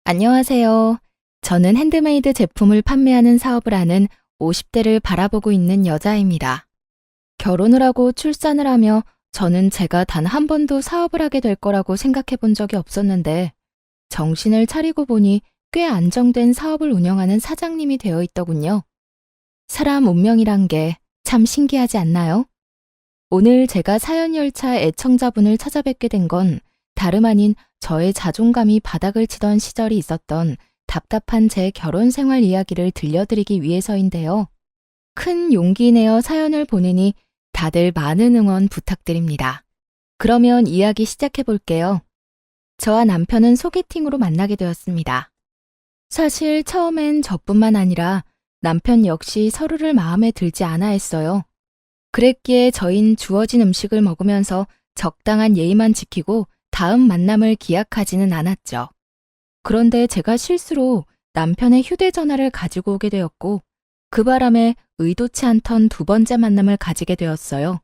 안녕하세요. 저는 핸드메이드 제품을 판매하는 사업을 하는 50대를 바라보고 있는 여자입니다. 결혼을 하고 출산을 하며 저는 제가 단 한 번도 사업을 하게 될 거라고 생각해 본 적이 없었는데 정신을 차리고 보니 꽤 안정된 사업을 운영하는 사장님이 되어 있더군요. 사람 운명이란 게 참 신기하지 않나요? 오늘 제가 사연열차 애청자분을 찾아뵙게 된 건 다름 아닌 저의 자존감이 바닥을 치던 시절이 있었던 답답한 제 결혼 생활 이야기를 들려드리기 위해서인데요. 큰 용기 내어 사연을 보내니 다들 많은 응원 부탁드립니다. 그러면 이야기 시작해 볼게요. 저와 남편은 소개팅으로 만나게 되었습니다. 사실 처음엔 저뿐만 아니라 남편 역시 서로를 마음에 들지 않아 했어요. 그랬기에 저흰 주어진 음식을 먹으면서 적당한 예의만 지키고 다음 만남을 기약하지는 않았죠. 그런데 제가 실수로 남편의 휴대전화를 가지고 오게 되었고 그 바람에 의도치 않던 두 번째 만남을 가지게 되었어요.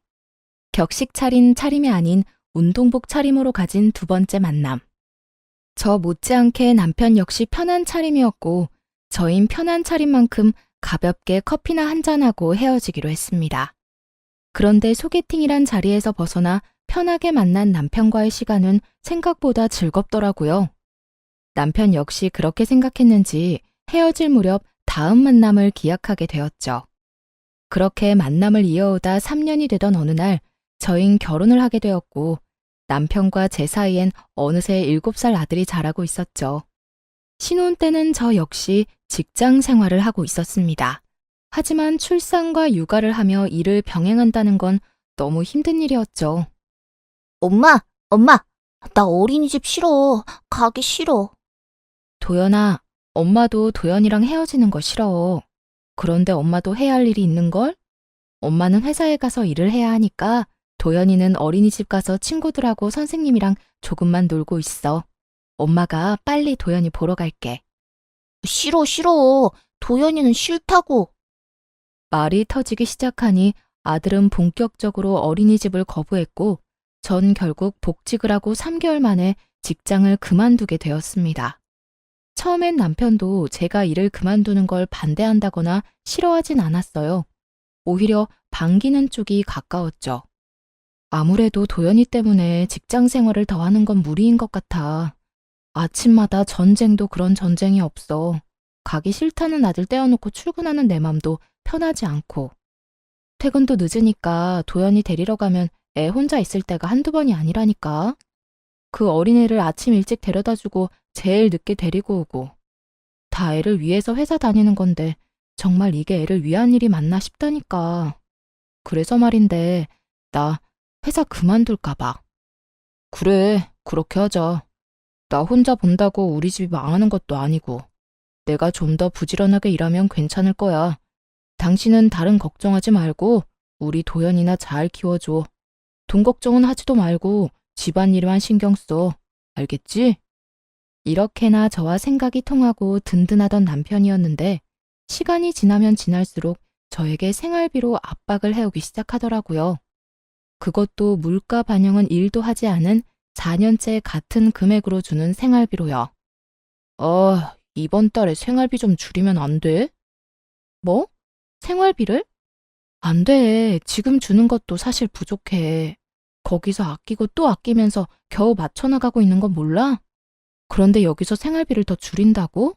격식 차린 차림이 아닌 운동복 차림으로 가진 두 번째 만남. 저 못지않게 남편 역시 편한 차림이었고 저흰 편한 차림만큼 가볍게 커피나 한잔하고 헤어지기로 했습니다. 그런데 소개팅이란 자리에서 벗어나 편하게 만난 남편과의 시간은 생각보다 즐겁더라고요. 남편 역시 그렇게 생각했는지 헤어질 무렵 다음 만남을 기약하게 되었죠. 그렇게 만남을 이어오다 3년이 되던 어느 날 저흰 결혼을 하게 되었고 남편과 제 사이엔 어느새 7살 아들이 자라고 있었죠. 신혼 때는 저 역시 직장 생활을 하고 있었습니다. 하지만 출산과 육아를 하며 일을 병행한다는 건 너무 힘든 일이었죠. 엄마, 나 어린이집 싫어. 가기 싫어. 도연아, 엄마도 도연이랑 헤어지는 거 싫어. 그런데 엄마도 해야 할 일이 있는걸? 엄마는 회사에 가서 일을 해야 하니까 도연이는 어린이집 가서 친구들하고 선생님이랑 조금만 놀고 있어. 엄마가 빨리 도연이 보러 갈게. 싫어. 도연이는 싫다고. 말이 터지기 시작하니 아들은 본격적으로 어린이집을 거부했고 전 결국 복직을 하고 3개월 만에 직장을 그만두게 되었습니다. 처음엔 남편도 제가 일을 그만두는 걸 반대한다거나 싫어하진 않았어요. 오히려 반기는 쪽이 가까웠죠. 아무래도 도연이 때문에 직장 생활을 더 하는 건 무리인 것 같아. 아침마다 전쟁도 그런 전쟁이 없어. 가기 싫다는 아들 떼어놓고 출근하는 내 맘도 편하지 않고. 퇴근도 늦으니까 도연이 데리러 가면 애 혼자 있을 때가 한두 번이 아니라니까. 그 어린애를 아침 일찍 데려다주고 제일 늦게 데리고 오고. 다 애를 위해서 회사 다니는 건데 정말 이게 애를 위한 일이 맞나 싶다니까. 그래서 말인데 나 회사 그만둘까 봐. 그래, 그렇게 하자. 나 혼자 본다고 우리 집이 망하는 것도 아니고. 내가 좀 더 부지런하게 일하면 괜찮을 거야. 당신은 다른 걱정하지 말고 우리 도연이나 잘 키워줘. 돈 걱정은 하지도 말고 집안일만 신경 써. 알겠지? 이렇게나 저와 생각이 통하고 든든하던 남편이었는데 시간이 지나면 지날수록 저에게 생활비로 압박을 해오기 시작하더라고요. 그것도 물가 반영은 1도 하지 않은 4년째 같은 금액으로 주는 생활비로요. 이번 달에 생활비 좀 줄이면 안 돼? 뭐? 생활비를? 안 돼. 지금 주는 것도 사실 부족해. 거기서 아끼고 또 아끼면서 겨우 맞춰나가고 있는 건 몰라? 그런데 여기서 생활비를 더 줄인다고?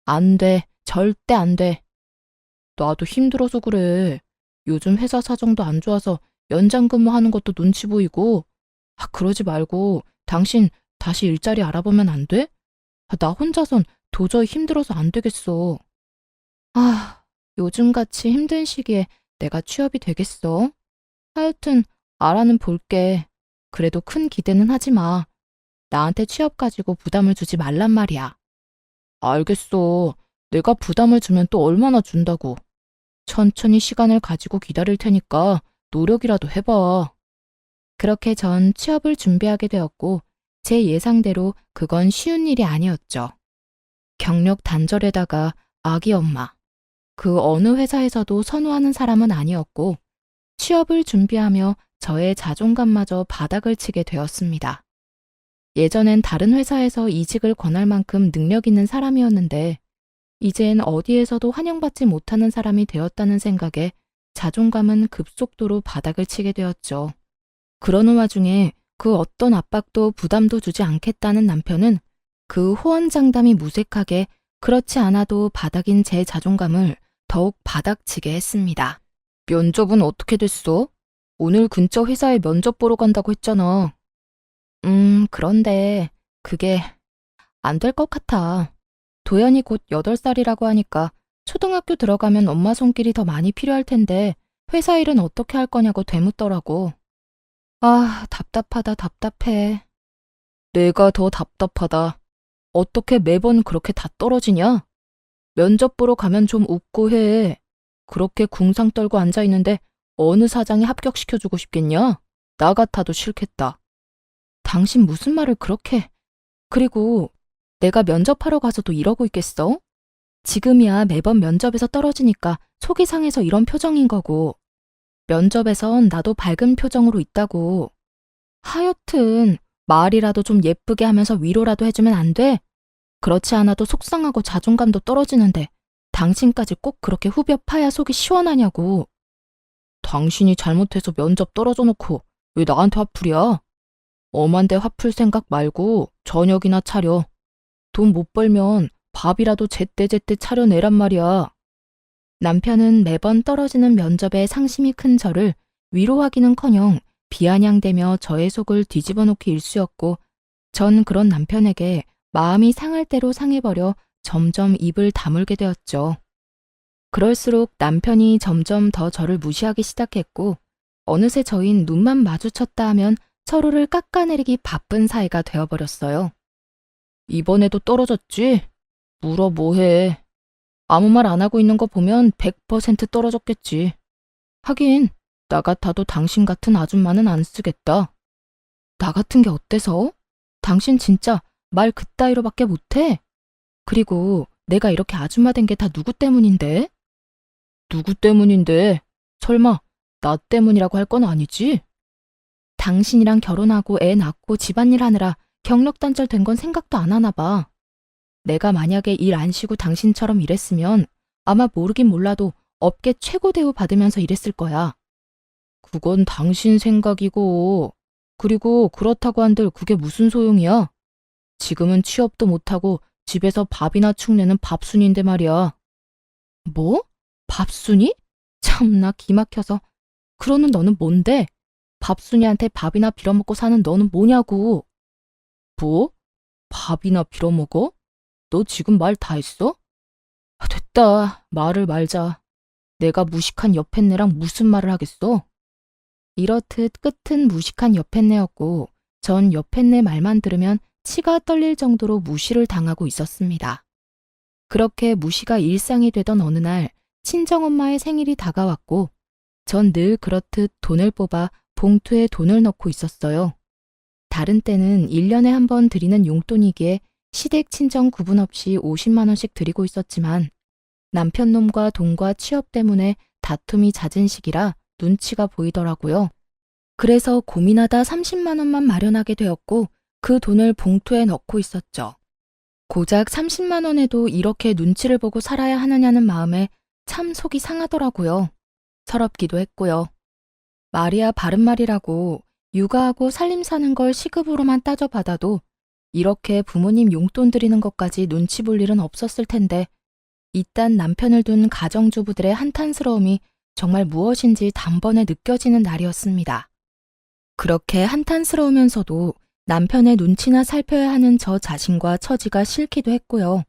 안 돼. 절대 안 돼. 나도 힘들어서 그래. 요즘 회사 사정도 안 좋아서 연장 근무하는 것도 눈치 보이고. 그러지 말고 당신 다시 일자리 알아보면 안 돼? 나 혼자선 도저히 힘들어서 안 되겠어. 요즘같이 힘든 시기에 내가 취업이 되겠어? 하여튼 알아는 볼게. 그래도 큰 기대는 하지 마. 나한테 취업 가지고 부담을 주지 말란 말이야. 알겠어. 내가 부담을 주면 또 얼마나 준다고. 천천히 시간을 가지고 기다릴 테니까 노력이라도 해봐. 그렇게 전 취업을 준비하게 되었고 제 예상대로 그건 쉬운 일이 아니었죠. 경력 단절에다가 아기 엄마. 그 어느 회사에서도 선호하는 사람은 아니었고 취업을 준비하며 저의 자존감마저 바닥을 치게 되었습니다. 예전엔 다른 회사에서 이직을 권할 만큼 능력 있는 사람이었는데 이젠 어디에서도 환영받지 못하는 사람이 되었다는 생각에 자존감은 급속도로 바닥을 치게 되었죠. 그러는 와중에 그 어떤 압박도 부담도 주지 않겠다는 남편은 그 호언장담이 무색하게 그렇지 않아도 바닥인 제 자존감을 더욱 바닥치게 했습니다. 면접은 어떻게 됐어? 오늘 근처 회사에 면접 보러 간다고 했잖아. 그런데 그게 안 될 것 같아. 도연이 곧 8살이라고 하니까 초등학교 들어가면 엄마 손길이 더 많이 필요할 텐데 회사 일은 어떻게 할 거냐고 되묻더라고. 아, 답답하다, 답답해. 내가 더 답답하다. 어떻게 매번 그렇게 다 떨어지냐? 면접 보러 가면 좀 웃고 해. 그렇게 궁상 떨고 앉아있는데 어느 사장이 합격시켜주고 싶겠냐? 나 같아도 싫겠다. 당신 무슨 말을 그렇게... 그리고 내가 면접하러 가서도 이러고 있겠어? 지금이야 매번 면접에서 떨어지니까 속이 상해서 이런 표정인 거고 면접에선 나도 밝은 표정으로 있다고. 하여튼 말이라도 좀 예쁘게 하면서 위로라도 해주면 안 돼? 그렇지 않아도 속상하고 자존감도 떨어지는데 당신까지 꼭 그렇게 후벼 파야 속이 시원하냐고. 당신이 잘못해서 면접 떨어져 놓고 왜 나한테 화풀이야? 엄한데 화풀 생각 말고 저녁이나 차려. 돈 못 벌면 밥이라도 제때제때 차려내란 말이야. 남편은 매번 떨어지는 면접에 상심이 큰 저를 위로하기는커녕 비아냥대며 저의 속을 뒤집어 놓기 일쑤였고 전 그런 남편에게 마음이 상할 대로 상해버려 점점 입을 다물게 되었죠. 그럴수록 남편이 점점 더 저를 무시하기 시작했고 어느새 저흰 눈만 마주쳤다 하면 서로를 깎아내리기 바쁜 사이가 되어버렸어요. 이번에도 떨어졌지? 물어 뭐해. 아무 말 안 하고 있는 거 보면 100% 떨어졌겠지. 하긴 나 같아도 당신 같은 아줌마는 안 쓰겠다. 나 같은 게 어때서? 당신 진짜 말 그따위로밖에 못해? 그리고 내가 이렇게 아줌마 된 게 다 누구 때문인데? 누구 때문인데? 설마 나 때문이라고 할 건 아니지? 당신이랑 결혼하고 애 낳고 집안일 하느라 경력단절 된 건 생각도 안 하나 봐. 내가 만약에 일 안 쉬고 당신처럼 일했으면 아마 모르긴 몰라도 업계 최고 대우 받으면서 일했을 거야. 그건 당신 생각이고, 그리고 그렇다고 한들 그게 무슨 소용이야? 지금은 취업도 못하고 집에서 밥이나 축내는 밥순이인데 말이야. 뭐? 밥순이? 참나 기막혀서. 그러는 너는 뭔데? 밥순이한테 밥이나 빌어먹고 사는 너는 뭐냐고. 뭐? 밥이나 빌어먹어? 너 지금 말 다 했어? 아, 됐다. 말을 말자. 내가 무식한 여팻네랑 무슨 말을 하겠어? 이렇듯 끝은 무식한 여팻네였고 전 여팻네 말만 들으면 치가 떨릴 정도로 무시를 당하고 있었습니다. 그렇게 무시가 일상이 되던 어느 날 친정엄마의 생일이 다가왔고 전 늘 그렇듯 돈을 뽑아 봉투에 돈을 넣고 있었어요. 다른 때는 1년에 한 번 드리는 용돈이기에 시댁 친정 구분 없이 50만 원씩 드리고 있었지만 남편 놈과 돈과 취업 때문에 다툼이 잦은 시기라 눈치가 보이더라고요. 그래서 고민하다 30만 원만 마련하게 되었고 그 돈을 봉투에 넣고 있었죠. 고작 30만 원에도 이렇게 눈치를 보고 살아야 하느냐는 마음에 참 속이 상하더라고요. 서럽기도 했고요. 말이야 바른말이라고 육아하고 살림 사는 걸 시급으로만 따져받아도 이렇게 부모님 용돈 드리는 것까지 눈치 볼 일은 없었을 텐데 이딴 남편을 둔 가정주부들의 한탄스러움이 정말 무엇인지 단번에 느껴지는 날이었습니다. 그렇게 한탄스러우면서도 남편의 눈치나 살펴야 하는 저 자신과 처지가 싫기도 했고요.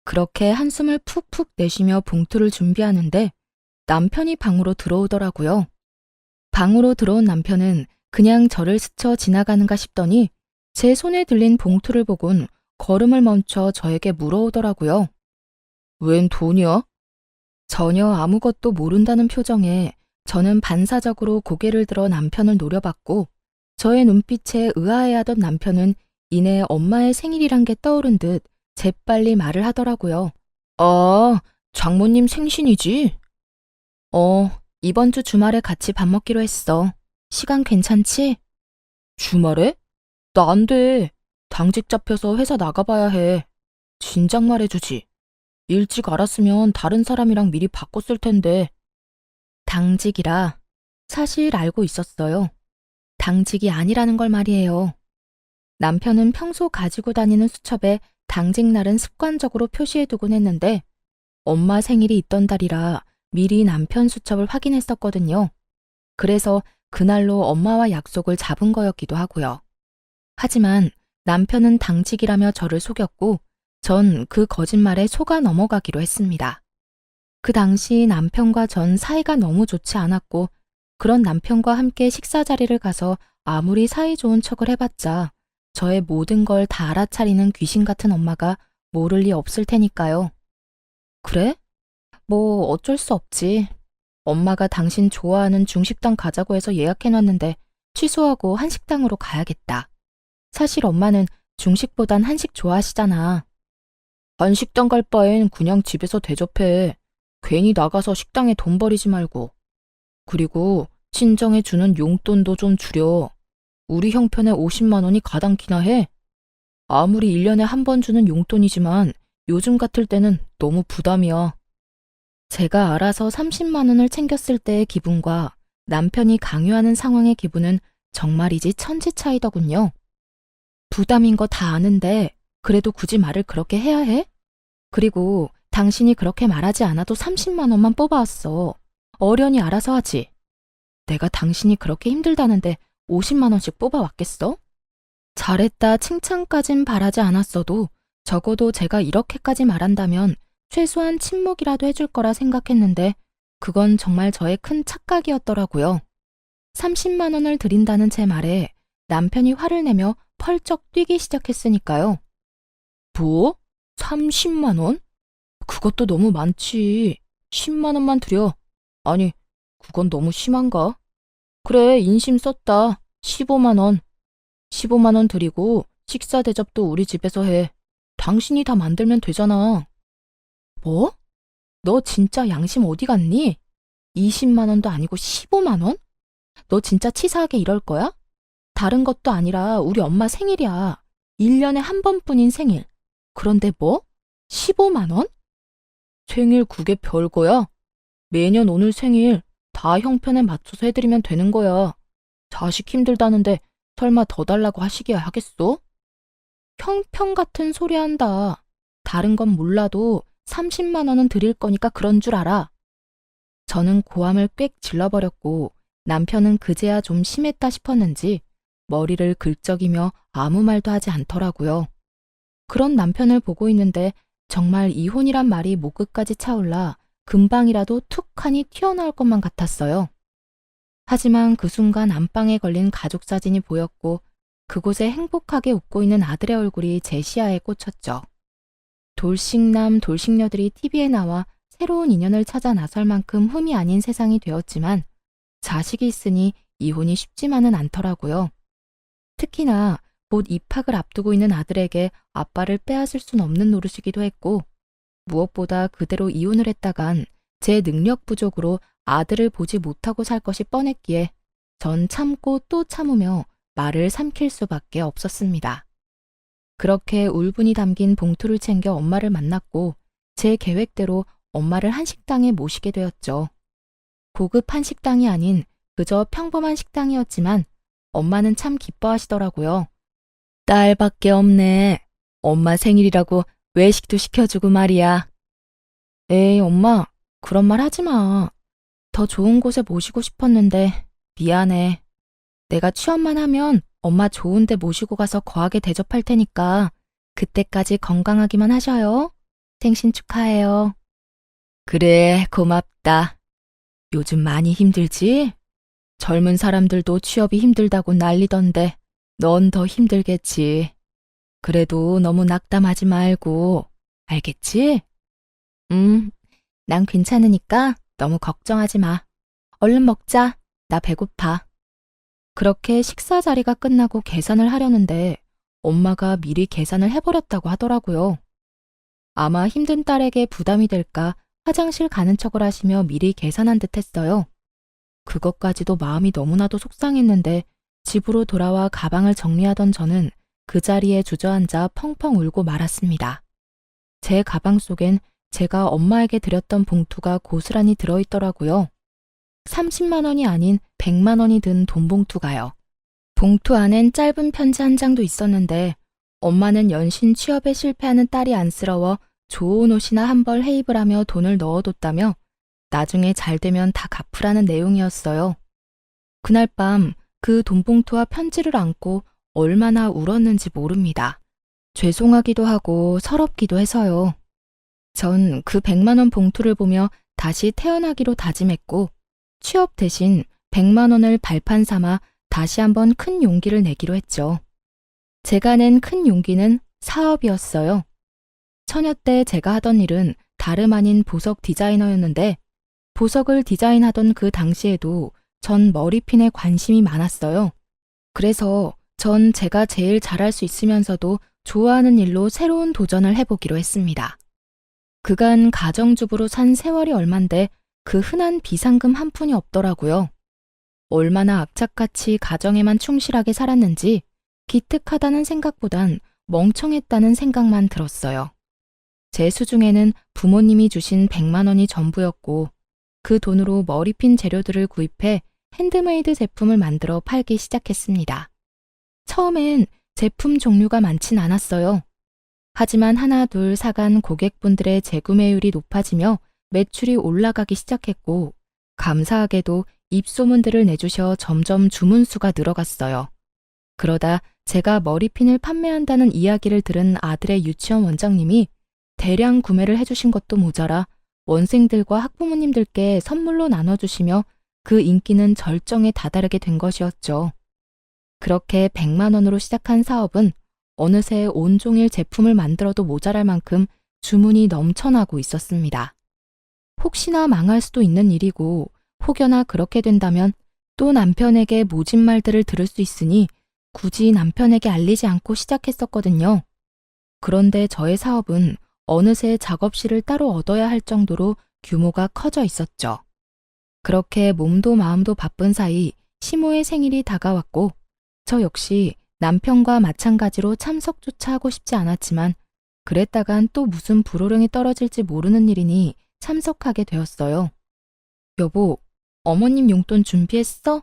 그렇게 한숨을 푹푹 내쉬며 봉투를 준비하는데 남편이 방으로 들어오더라고요. 방으로 들어온 남편은 그냥 저를 스쳐 지나가는가 싶더니 제 손에 들린 봉투를 보곤 걸음을 멈춰 저에게 물어오더라고요. 웬 돈이야? 전혀 아무것도 모른다는 표정에 저는 반사적으로 고개를 들어 남편을 노려봤고 저의 눈빛에 의아해하던 남편은 이내 엄마의 생일이란 게 떠오른 듯 재빨리 말을 하더라고요. 아, 장모님 생신이지? 이번 주 주말에 같이 밥 먹기로 했어. 시간 괜찮지? 주말에? 나 안 돼. 당직 잡혀서 회사 나가봐야 해. 진작 말해주지. 일찍 알았으면 다른 사람이랑 미리 바꿨을 텐데. 당직이라 사실 알고 있었어요. 당직이 아니라는 걸 말이에요. 남편은 평소 가지고 다니는 수첩에 당직 날은 습관적으로 표시해두곤 했는데 엄마 생일이 있던 달이라 미리 남편 수첩을 확인했었거든요. 그래서 그날로 엄마와 약속을 잡은 거였기도 하고요. 하지만 남편은 당직이라며 저를 속였고 전 그 거짓말에 속아 넘어가기로 했습니다. 그 당시 남편과 전 사이가 너무 좋지 않았고 그런 남편과 함께 식사 자리를 가서 아무리 사이 좋은 척을 해봤자 저의 모든 걸 다 알아차리는 귀신 같은 엄마가 모를 리 없을 테니까요. 그래? 뭐 어쩔 수 없지. 엄마가 당신 좋아하는 중식당 가자고 해서 예약해놨는데 취소하고 한식당으로 가야겠다. 사실 엄마는 중식보단 한식 좋아하시잖아. 한식당 갈 바엔 그냥 집에서 대접해. 괜히 나가서 식당에 돈 버리지 말고. 그리고 친정에 주는 용돈도 좀 줄여. 우리 형편에 50만 원이 가당키나 해. 아무리 1년에 한 번 주는 용돈이지만 요즘 같을 때는 너무 부담이야. 제가 알아서 30만 원을 챙겼을 때의 기분과 남편이 강요하는 상황의 기분은 정말이지 천지 차이더군요. 부담인 거 다 아는데 그래도 굳이 말을 그렇게 해야 해? 그리고 당신이 그렇게 말하지 않아도 30만 원만 뽑아왔어. 어련히 알아서 하지. 내가 당신이 그렇게 힘들다는데 50만 원씩 뽑아왔겠어? 잘했다 칭찬까진 바라지 않았어도 적어도 제가 이렇게까지 말한다면 최소한 침묵이라도 해줄 거라 생각했는데 그건 정말 저의 큰 착각이었더라고요. 30만 원을 드린다는 제 말에 남편이 화를 내며 펄쩍 뛰기 시작했으니까요. 뭐? 30만 원? 그것도 너무 많지. 10만 원만 드려. 아니, 그건 너무 심한가? 그래, 인심 썼다. 15만 원. 15만 원 드리고 식사 대접도 우리 집에서 해. 당신이 다 만들면 되잖아. 뭐? 너 진짜 양심 어디 갔니? 20만 원도 아니고 15만 원? 너 진짜 치사하게 이럴 거야? 다른 것도 아니라 우리 엄마 생일이야. 1년에 한 번뿐인 생일. 그런데 뭐? 15만 원? 생일 그게 별거야? 매년 오늘 생일 다 형편에 맞춰서 해드리면 되는 거야. 자식 힘들다는데 설마 더 달라고 하시기야 하겠어? 형편 같은 소리 한다. 다른 건 몰라도 30만 원은 드릴 거니까 그런 줄 알아. 저는 고함을 꽥 질러버렸고 남편은 그제야 좀 심했다 싶었는지 머리를 긁적이며 아무 말도 하지 않더라고요. 그런 남편을 보고 있는데 정말 이혼이란 말이 목 끝까지 차올라 금방이라도 툭하니 튀어나올 것만 같았어요. 하지만 그 순간 안방에 걸린 가족 사진이 보였고 그곳에 행복하게 웃고 있는 아들의 얼굴이 제 시야에 꽂혔죠. 돌싱남 돌싱녀들이 TV에 나와 새로운 인연을 찾아 나설 만큼 흠이 아닌 세상이 되었지만 자식이 있으니 이혼이 쉽지만은 않더라고요. 특히나 곧 입학을 앞두고 있는 아들에게 아빠를 빼앗을 순 없는 노릇이기도 했고 무엇보다 그대로 이혼을 했다간 제 능력 부족으로 아들을 보지 못하고 살 것이 뻔했기에 전 참고 또 참으며 말을 삼킬 수밖에 없었습니다. 그렇게 울분이 담긴 봉투를 챙겨 엄마를 만났고 제 계획대로 엄마를 한식당에 모시게 되었죠. 고급 한식당이 아닌 그저 평범한 식당이었지만 엄마는 참 기뻐하시더라고요. 딸밖에 없네. 엄마 생일이라고 외식도 시켜주고 말이야. 에이, 엄마, 그런 말 하지 마. 더 좋은 곳에 모시고 싶었는데 미안해. 내가 취업만 하면 엄마 좋은 데 모시고 가서 거하게 대접할 테니까 그때까지 건강하기만 하셔요. 생신 축하해요. 그래, 고맙다. 요즘 많이 힘들지? 젊은 사람들도 취업이 힘들다고 난리던데 넌 더 힘들겠지. 그래도 너무 낙담하지 말고, 알겠지? 난 괜찮으니까 너무 걱정하지 마. 얼른 먹자. 나 배고파. 그렇게 식사 자리가 끝나고 계산을 하려는데 엄마가 미리 계산을 해버렸다고 하더라고요. 아마 힘든 딸에게 부담이 될까 화장실 가는 척을 하시며 미리 계산한 듯 했어요. 그것까지도 마음이 너무나도 속상했는데 집으로 돌아와 가방을 정리하던 저는 그 자리에 주저앉아 펑펑 울고 말았습니다. 제 가방 속엔 제가 엄마에게 드렸던 봉투가 고스란히 들어있더라고요. 30만 원이 아닌 100만 원이 든 돈 봉투가요. 봉투 안엔 짧은 편지 한 장도 있었는데 엄마는 연신 취업에 실패하는 딸이 안쓰러워 좋은 옷이나 한 벌 해입을 하며 돈을 넣어뒀다며 나중에 잘 되면 다 갚으라는 내용이었어요. 그날 밤 그 돈 봉투와 편지를 안고 얼마나 울었는지 모릅니다. 죄송하기도 하고 서럽기도 해서요. 전 그 100만 원 봉투를 보며 다시 태어나기로 다짐했고 취업 대신 100만 원을 발판 삼아 다시 한번 큰 용기를 내기로 했죠. 제가 낸 큰 용기는 사업이었어요. 처녀 때 제가 하던 일은 다름 아닌 보석 디자이너였는데 보석을 디자인하던 그 당시에도 전 머리핀에 관심이 많았어요. 그래서 전 제가 제일 잘할 수 있으면서도 좋아하는 일로 새로운 도전을 해보기로 했습니다. 그간 가정주부로 산 세월이 얼만데 그 흔한 비상금 한 푼이 없더라고요. 얼마나 악착같이 가정에만 충실하게 살았는지 기특하다는 생각보단 멍청했다는 생각만 들었어요. 제 수중에는 부모님이 주신 100만 원이 전부였고 그 돈으로 머리핀 재료들을 구입해 핸드메이드 제품을 만들어 팔기 시작했습니다. 처음엔 제품 종류가 많진 않았어요. 하지만 하나 둘 사간 고객분들의 재구매율이 높아지며 매출이 올라가기 시작했고 감사하게도 입소문들을 내주셔 점점 주문수가 늘어갔어요. 그러다 제가 머리핀을 판매한다는 이야기를 들은 아들의 유치원 원장님이 대량 구매를 해주신 것도 모자라 원생들과 학부모님들께 선물로 나눠주시며 그 인기는 절정에 다다르게 된 것이었죠. 그렇게 100만 원으로 시작한 사업은 어느새 온종일 제품을 만들어도 모자랄 만큼 주문이 넘쳐나고 있었습니다. 혹시나 망할 수도 있는 일이고 혹여나 그렇게 된다면 또 남편에게 모진 말들을 들을 수 있으니 굳이 남편에게 알리지 않고 시작했었거든요. 그런데 저의 사업은 어느새 작업실을 따로 얻어야 할 정도로 규모가 커져 있었죠. 그렇게 몸도 마음도 바쁜 사이 시모의 생일이 다가왔고 저 역시 남편과 마찬가지로 참석조차 하고 싶지 않았지만 그랬다간 또 무슨 불호령이 떨어질지 모르는 일이니 참석하게 되었어요. 여보, 어머님 용돈 준비했어?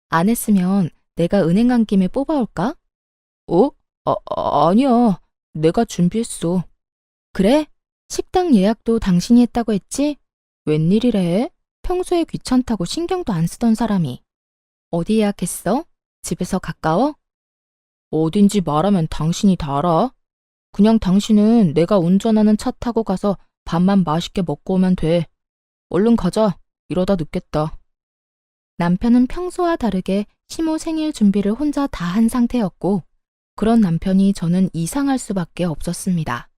안 했으면 내가 은행 간 김에 뽑아올까? 어? 아니야. 내가 준비했어. 그래? 식당 예약도 당신이 했다고 했지? 웬일이래? 평소에 귀찮다고 신경도 안 쓰던 사람이. 어디 예약했어? 집에서 가까워? 어딘지 말하면 당신이 다 알아. 그냥 당신은 내가 운전하는 차 타고 가서 밥만 맛있게 먹고 오면 돼. 얼른 가자. 이러다 늦겠다. 남편은 평소와 다르게 시모 생일 준비를 혼자 다 한 상태였고 그런 남편이 저는 이상할 수밖에 없었습니다.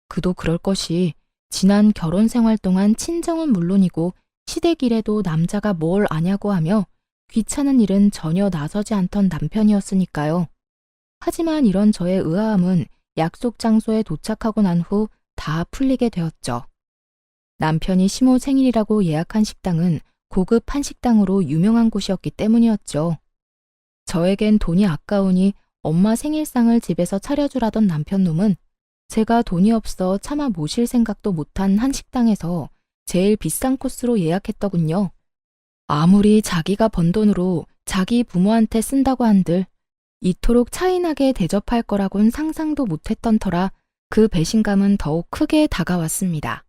그도 그럴 것이 지난 결혼 생활 동안 친정은 물론이고 시댁 일에도 남자가 뭘 아냐고 하며 귀찮은 일은 전혀 나서지 않던 남편이었으니까요. 하지만 이런 저의 의아함은 약속 장소에 도착하고 난 후 다 풀리게 되었죠. 남편이 시모 생일이라고 예약한 식당은 고급 한식당으로 유명한 곳이었기 때문이었죠. 저에겐 돈이 아까우니 엄마 생일상을 집에서 차려주라던 남편놈은 제가 돈이 없어 차마 모실 생각도 못한 한식당에서 제일 비싼 코스로 예약했더군요. 아무리 자기가 번 돈으로 자기 부모한테 쓴다고 한들 이토록 차이나게 대접할 거라곤 상상도 못했던 터라 그 배신감은 더욱 크게 다가왔습니다.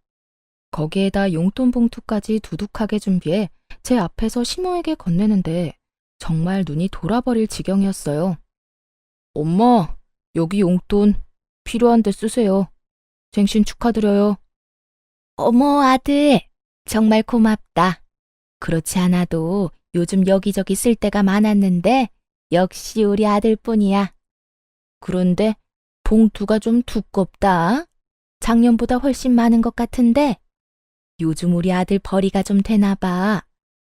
거기에다 용돈 봉투까지 두둑하게 준비해 제 앞에서 시모에게 건네는데 정말 눈이 돌아버릴 지경이었어요. 엄마, 여기 용돈 필요한데 쓰세요. 생신 축하드려요. 어머, 아들. 정말 고맙다. 그렇지 않아도 요즘 여기저기 쓸 데가 많았는데 역시 우리 아들뿐이야. 그런데 봉투가 좀 두껍다. 작년보다 훨씬 많은 것 같은데 요즘 우리 아들 벌이가 좀 되나 봐.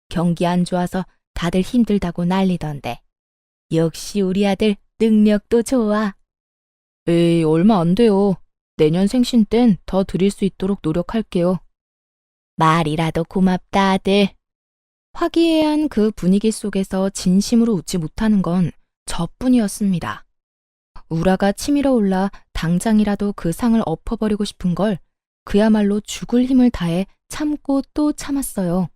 경기 안 좋아서 다들 힘들다고 난리던데. 역시 우리 아들 능력도 좋아. 에이, 얼마 안 돼요. 내년 생신 땐 더 드릴 수 있도록 노력할게요. 말이라도 고맙다, 아들. 화기애애한 그 분위기 속에서 진심으로 웃지 못하는 건 저뿐이었습니다. 우라가 치밀어 올라 당장이라도 그 상을 엎어버리고 싶은 걸 그야말로 죽을 힘을 다해 참고 또 참았어요.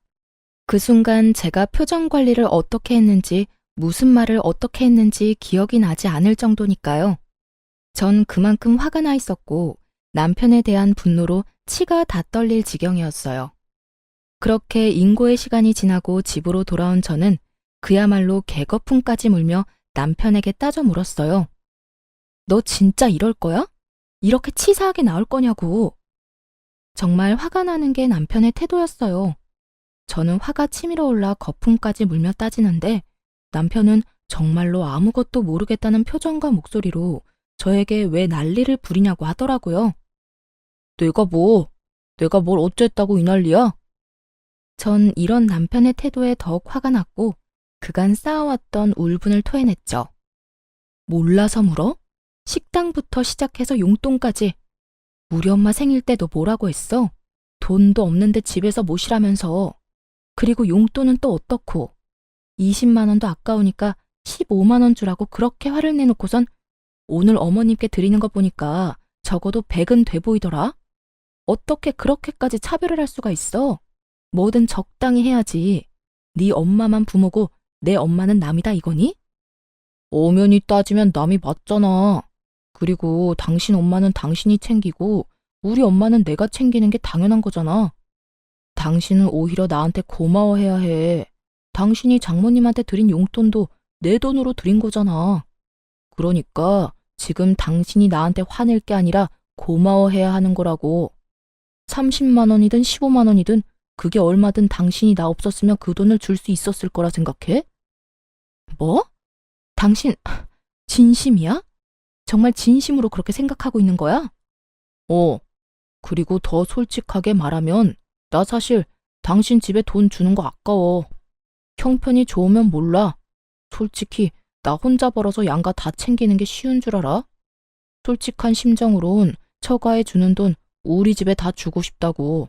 그 순간 제가 표정 관리를 어떻게 했는지, 무슨 말을 어떻게 했는지 기억이 나지 않을 정도니까요. 전 그만큼 화가 나 있었고 남편에 대한 분노로 치가 다 떨릴 지경이었어요. 그렇게 인고의 시간이 지나고 집으로 돌아온 저는 그야말로 개거품까지 물며 남편에게 따져 물었어요. 너 진짜 이럴 거야? 이렇게 치사하게 나올 거냐고. 정말 화가 나는 게 남편의 태도였어요. 저는 화가 치밀어 올라 거품까지 물며 따지는데 남편은 정말로 아무것도 모르겠다는 표정과 목소리로 저에게 왜 난리를 부리냐고 하더라고요. 내가 뭘 어쨌다고 이 난리야? 전 이런 남편의 태도에 더욱 화가 났고 그간 쌓아왔던 울분을 토해냈죠. 몰라서 물어? 식당부터 시작해서 용돈까지. 우리 엄마 생일 때 너 뭐라고 했어? 돈도 없는데 집에서 모시라면서. 그리고 용돈은 또 어떻고. 20만 원도 아까우니까 15만 원 주라고 그렇게 화를 내놓고선 오늘 어머님께 드리는 거 보니까 적어도 100은 돼 보이더라. 어떻게 그렇게까지 차별을 할 수가 있어? 뭐든 적당히 해야지. 네 엄마만 부모고 내 엄마는 남이다 이거니? 엄연히 따지면 남이 맞잖아. 그리고 당신 엄마는 당신이 챙기고 우리 엄마는 내가 챙기는 게 당연한 거잖아. 당신은 오히려 나한테 고마워해야 해. 당신이 장모님한테 드린 용돈도 내 돈으로 드린 거잖아. 그러니까 지금 당신이 나한테 화낼 게 아니라 고마워해야 하는 거라고. 30만 원이든 15만 원이든 그게 얼마든 당신이 나 없었으면 그 돈을 줄 수 있었을 거라 생각해? 뭐? 당신 진심이야? 정말 진심으로 그렇게 생각하고 있는 거야? 그리고 더 솔직하게 말하면 나 사실 당신 집에 돈 주는 거 아까워. 형편이 좋으면 몰라. 솔직히 나 혼자 벌어서 양가 다 챙기는 게 쉬운 줄 알아? 솔직한 심정으론 처가에 주는 돈 우리 집에 다 주고 싶다고.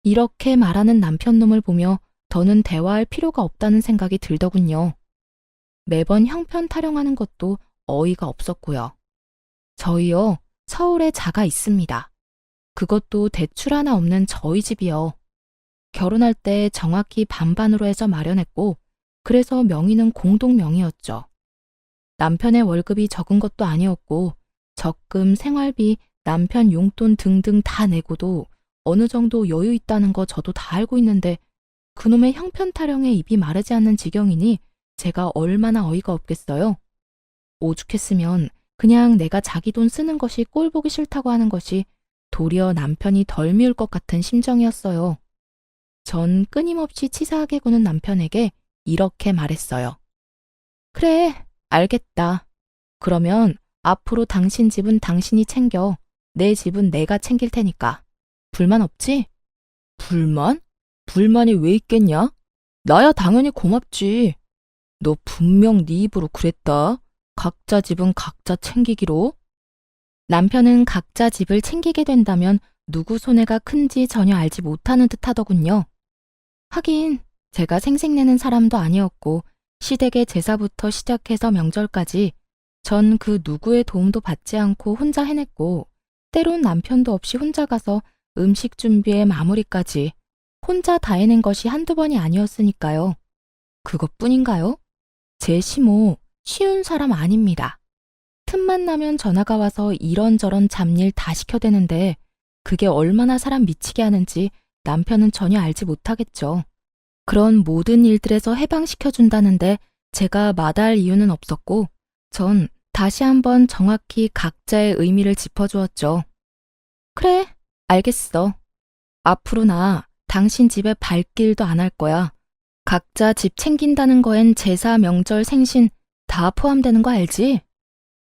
이렇게 말하는 남편 놈을 보며 더는 대화할 필요가 없다는 생각이 들더군요. 매번 형편 타령하는 것도 어이가 없었고요. 저희요, 서울에 자가 있습니다. 그것도 대출 하나 없는 저희 집이요. 결혼할 때 정확히 반반으로 해서 마련했고, 그래서 명의는 공동 명의였죠. 남편의 월급이 적은 것도 아니었고, 적금, 생활비, 남편 용돈 등등 다 내고도 어느 정도 여유 있다는 거 저도 다 알고 있는데 그놈의 형편 타령에 입이 마르지 않는 지경이니 제가 얼마나 어이가 없겠어요. 오죽했으면 그냥 내가 자기 돈 쓰는 것이 꼴 보기 싫다고 하는 것이 도리어 남편이 덜 미울 것 같은 심정이었어요. 전 끊임없이 치사하게 구는 남편에게 이렇게 말했어요. 그래, 알겠다. 그러면 앞으로 당신 집은 당신이 챙겨. 내 집은 내가 챙길 테니까. 불만 없지? 불만? 불만이 왜 있겠냐? 나야 당연히 고맙지. 너 분명 네 입으로 그랬다. 각자 집은 각자 챙기기로. 남편은 각자 집을 챙기게 된다면 누구 손해가 큰지 전혀 알지 못하는 듯 하더군요. 하긴 제가 생색내는 사람도 아니었고 시댁의 제사부터 시작해서 명절까지 전 그 누구의 도움도 받지 않고 혼자 해냈고 때론 남편도 없이 혼자 가서 음식 준비에 마무리까지 혼자 다 해낸 것이 한두 번이 아니었으니까요. 그것뿐인가요? 제 시모 쉬운 사람 아닙니다. 틈만 나면 전화가 와서 이런저런 잡일 다 시켜대는데 그게 얼마나 사람 미치게 하는지 남편은 전혀 알지 못하겠죠. 그런 모든 일들에서 해방시켜준다는데 제가 마다할 이유는 없었고 전 다시 한번 정확히 각자의 의미를 짚어주었죠. 그래, 알겠어. 앞으로 나 당신 집에 발길도 안 할 거야. 각자 집 챙긴다는 거엔 제사, 명절, 생신 다 포함되는 거 알지?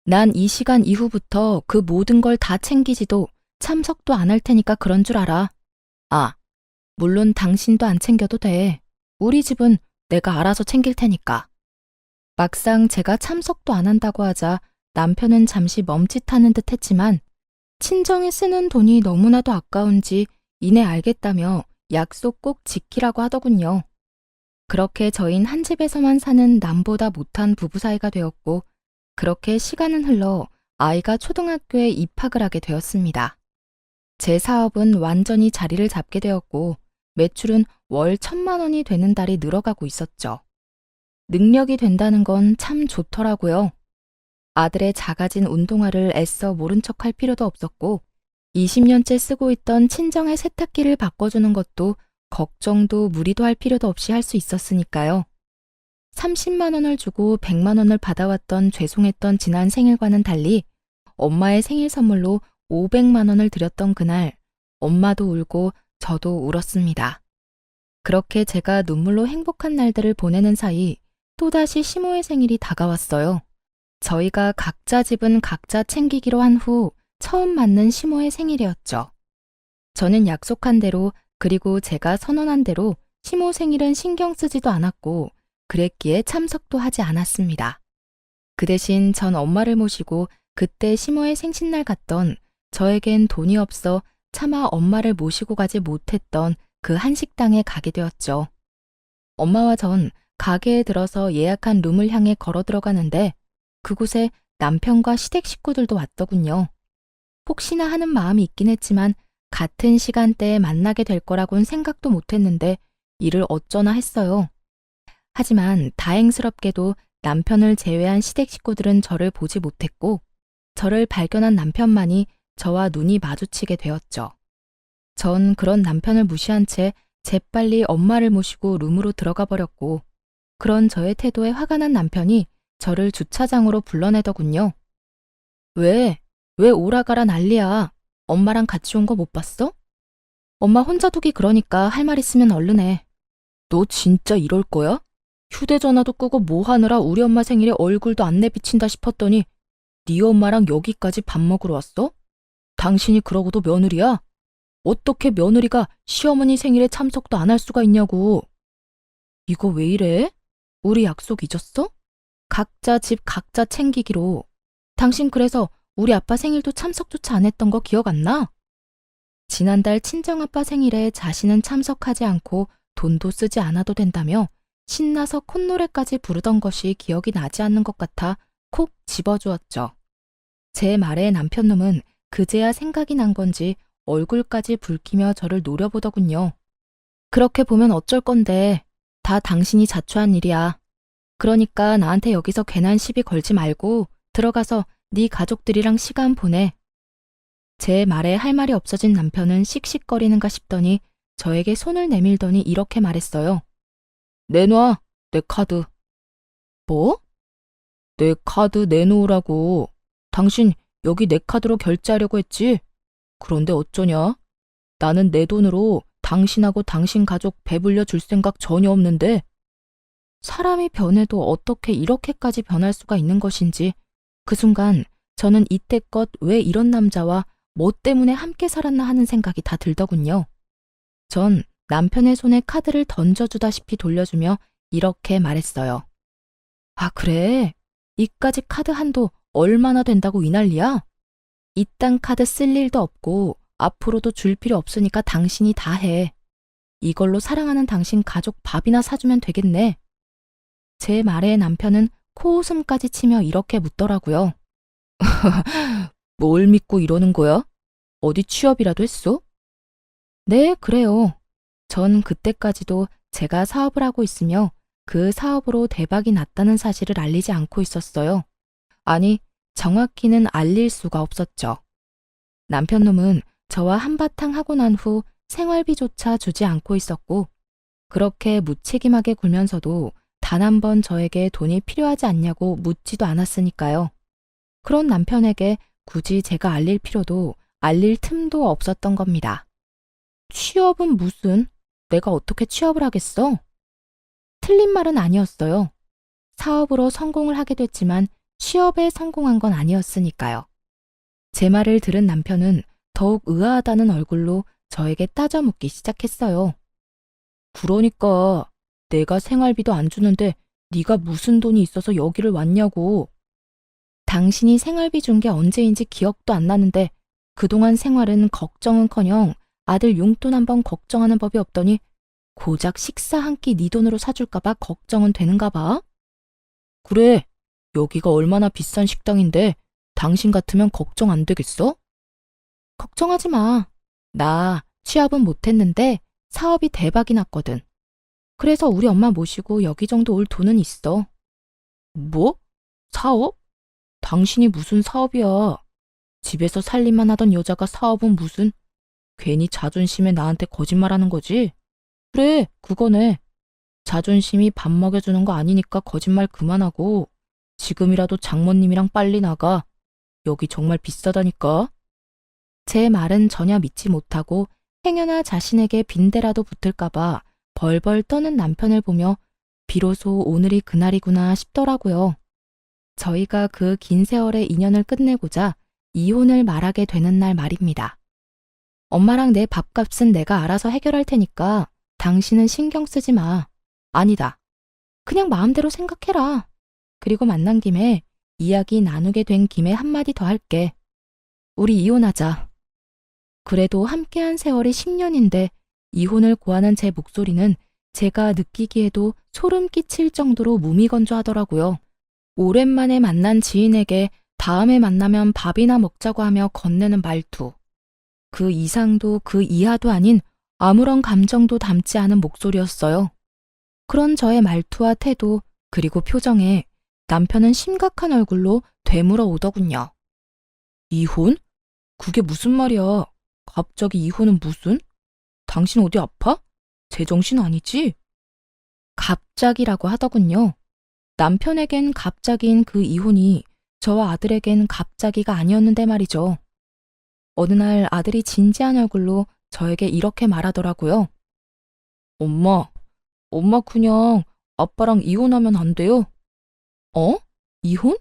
난 이 시간 이후부터 그 모든 걸 다 챙기지도 참석도 안 할 테니까 그런 줄 알아. 아, 물론 당신도 안 챙겨도 돼. 우리 집은 내가 알아서 챙길 테니까. 막상 제가 참석도 안 한다고 하자 남편은 잠시 멈칫하는 듯 했지만 친정에 쓰는 돈이 너무나도 아까운지 이내 알겠다며 약속 꼭 지키라고 하더군요. 그렇게 저흰 한 집에서만 사는 남보다 못한 부부 사이가 되었고 그렇게 시간은 흘러 아이가 초등학교에 입학을 하게 되었습니다. 제 사업은 완전히 자리를 잡게 되었고 매출은 월 1,000만 원이 되는 달이 늘어가고 있었죠. 능력이 된다는 건 참 좋더라고요. 아들의 작아진 운동화를 애써 모른 척할 필요도 없었고 20년째 쓰고 있던 친정의 세탁기를 바꿔주는 것도 걱정도 무리도 할 필요도 없이 할 수 있었으니까요. 30만 원을 주고 100만 원을 받아왔던 죄송했던 지난 생일과는 달리 엄마의 생일 선물로 500만 원을 드렸던 그날 엄마도 울고 저도 울었습니다. 그렇게 제가 눈물로 행복한 날들을 보내는 사이 또다시 시모의 생일이 다가왔어요. 저희가 각자 집은 각자 챙기기로 한 후 처음 맞는 시모의 생일이었죠. 저는 약속한 대로 그리고 제가 선언한 대로 시모 생일은 신경 쓰지도 않았고 그랬기에 참석도 하지 않았습니다. 그 대신 전 엄마를 모시고 그때 시모의 생신날 갔던 저에겐 돈이 없어 차마 엄마를 모시고 가지 못했던 그 한식당에 가게 되었죠. 엄마와 전 가게에 들어서 예약한 룸을 향해 걸어 들어가는데 그곳에 남편과 시댁 식구들도 왔더군요. 혹시나 하는 마음이 있긴 했지만 같은 시간대에 만나게 될 거라고는 생각도 못했는데 이를 어쩌나 했어요. 하지만 다행스럽게도 남편을 제외한 시댁 식구들은 저를 보지 못했고 저를 발견한 남편만이 저와 눈이 마주치게 되었죠. 전 그런 남편을 무시한 채 재빨리 엄마를 모시고 룸으로 들어가 버렸고 그런 저의 태도에 화가 난 남편이 저를 주차장으로 불러내더군요. 왜 오라가라 난리야. 엄마랑 같이 온 거 못 봤어? 엄마 혼자 두기 그러니까 할 말 있으면 얼른 해. 너 진짜 이럴 거야? 휴대전화도 끄고 뭐 하느라 우리 엄마 생일에 얼굴도 안 내비친다 싶었더니 네 엄마랑 여기까지 밥 먹으러 왔어? 당신이 그러고도 며느리야? 어떻게 며느리가 시어머니 생일에 참석도 안 할 수가 있냐고. 이거 왜 이래? 우리 약속 잊었어? 각자 집 각자 챙기기로. 당신 그래서 우리 아빠 생일도 참석조차 안 했던 거 기억 안 나? 지난달 친정아빠 생일에 자신은 참석하지 않고 돈도 쓰지 않아도 된다며 신나서 콧노래까지 부르던 것이 기억이 나지 않는 것 같아 콕 집어주었죠. 제 말에 남편놈은 그제야 생각이 난 건지 얼굴까지 붉히며 저를 노려보더군요. 그렇게 보면 어쩔 건데 다 당신이 자초한 일이야. 그러니까 나한테 여기서 괜한 시비 걸지 말고 들어가서 네 가족들이랑 시간 보내. 제 말에 할 말이 없어진 남편은 씩씩거리는가 싶더니 저에게 손을 내밀더니 이렇게 말했어요. 내놔, 내 카드. 뭐? 내 카드 내놓으라고. 당신 여기 내 카드로 결제하려고 했지? 그런데 어쩌냐? 나는 내 돈으로 당신하고 당신 가족 배불려 줄 생각 전혀 없는데. 사람이 변해도 어떻게 이렇게까지 변할 수가 있는 것인지 그 순간 저는 이때껏 왜 이런 남자와 뭐 때문에 함께 살았나 하는 생각이 다 들더군요. 전 남편의 손에 카드를 던져주다시피 돌려주며 이렇게 말했어요. 아, 그래? 이까지 카드 한도 얼마나 된다고 이 난리야? 이딴 카드 쓸 일도 없고 앞으로도 줄 필요 없으니까 당신이 다 해. 이걸로 사랑하는 당신 가족 밥이나 사주면 되겠네. 제 말에 남편은 코웃음까지 치며 이렇게 묻더라고요. 뭘 믿고 이러는 거야? 어디 취업이라도 했어? 네, 그래요. 전 그때까지도 제가 사업을 하고 있으며 그 사업으로 대박이 났다는 사실을 알리지 않고 있었어요. 아니, 정확히는 알릴 수가 없었죠. 남편놈은 저와 한바탕 하고 난 후 생활비조차 주지 않고 있었고 그렇게 무책임하게 굴면서도 단 한 번 저에게 돈이 필요하지 않냐고 묻지도 않았으니까요. 그런 남편에게 굳이 제가 알릴 필요도 알릴 틈도 없었던 겁니다. 취업은 무슨? 내가 어떻게 취업을 하겠어? 틀린 말은 아니었어요. 사업으로 성공을 하게 됐지만 취업에 성공한 건 아니었으니까요. 제 말을 들은 남편은 더욱 의아하다는 얼굴로 저에게 따져 묻기 시작했어요. 그러니까 내가 생활비도 안 주는데 네가 무슨 돈이 있어서 여기를 왔냐고. 당신이 생활비 준 게 언제인지 기억도 안 나는데 그동안 생활은 걱정은커녕 아들 용돈 한번 걱정하는 법이 없더니 고작 식사 한 끼 네 돈으로 사줄까 봐 걱정은 되는가 봐. 그래, 여기가 얼마나 비싼 식당인데 당신 같으면 걱정 안 되겠어? 걱정하지 마. 나 취업은 못했는데 사업이 대박이 났거든. 그래서 우리 엄마 모시고 여기 정도 올 돈은 있어. 뭐? 사업? 당신이 무슨 사업이야? 집에서 살림만 하던 여자가 사업은 무슨? 괜히 자존심에 나한테 거짓말하는 거지? 그래, 그거네. 자존심이 밥 먹여주는 거 아니니까 거짓말 그만하고 지금이라도 장모님이랑 빨리 나가. 여기 정말 비싸다니까. 제 말은 전혀 믿지 못하고 행여나 자신에게 빈대라도 붙을까봐 벌벌 떠는 남편을 보며 비로소 오늘이 그날이구나 싶더라고요. 저희가 그 긴 세월의 인연을 끝내고자 이혼을 말하게 되는 날 말입니다. 엄마랑 내 밥값은 내가 알아서 해결할 테니까 당신은 신경 쓰지 마. 아니다. 그냥 마음대로 생각해라. 그리고 만난 김에 이야기 나누게 된 김에 한마디 더 할게. 우리 이혼하자. 그래도 함께한 세월이 10년인데 이혼을 고하는 제 목소리는 제가 느끼기에도 소름 끼칠 정도로 무미건조하더라고요. 오랜만에 만난 지인에게 다음에 만나면 밥이나 먹자고 하며 건네는 말투. 그 이상도 그 이하도 아닌 아무런 감정도 담지 않은 목소리였어요. 그런 저의 말투와 태도 그리고 표정에 남편은 심각한 얼굴로 되물어 오더군요. 이혼? 그게 무슨 말이야? 갑자기 이혼은 무슨? 당신 어디 아파? 제정신 아니지? 갑자기라고 하더군요. 남편에겐 갑자기인 그 이혼이 저와 아들에겐 갑자기가 아니었는데 말이죠. 어느 날 아들이 진지한 얼굴로 저에게 이렇게 말하더라고요. 엄마 그냥 아빠랑 이혼하면 안 돼요? 어? 이혼?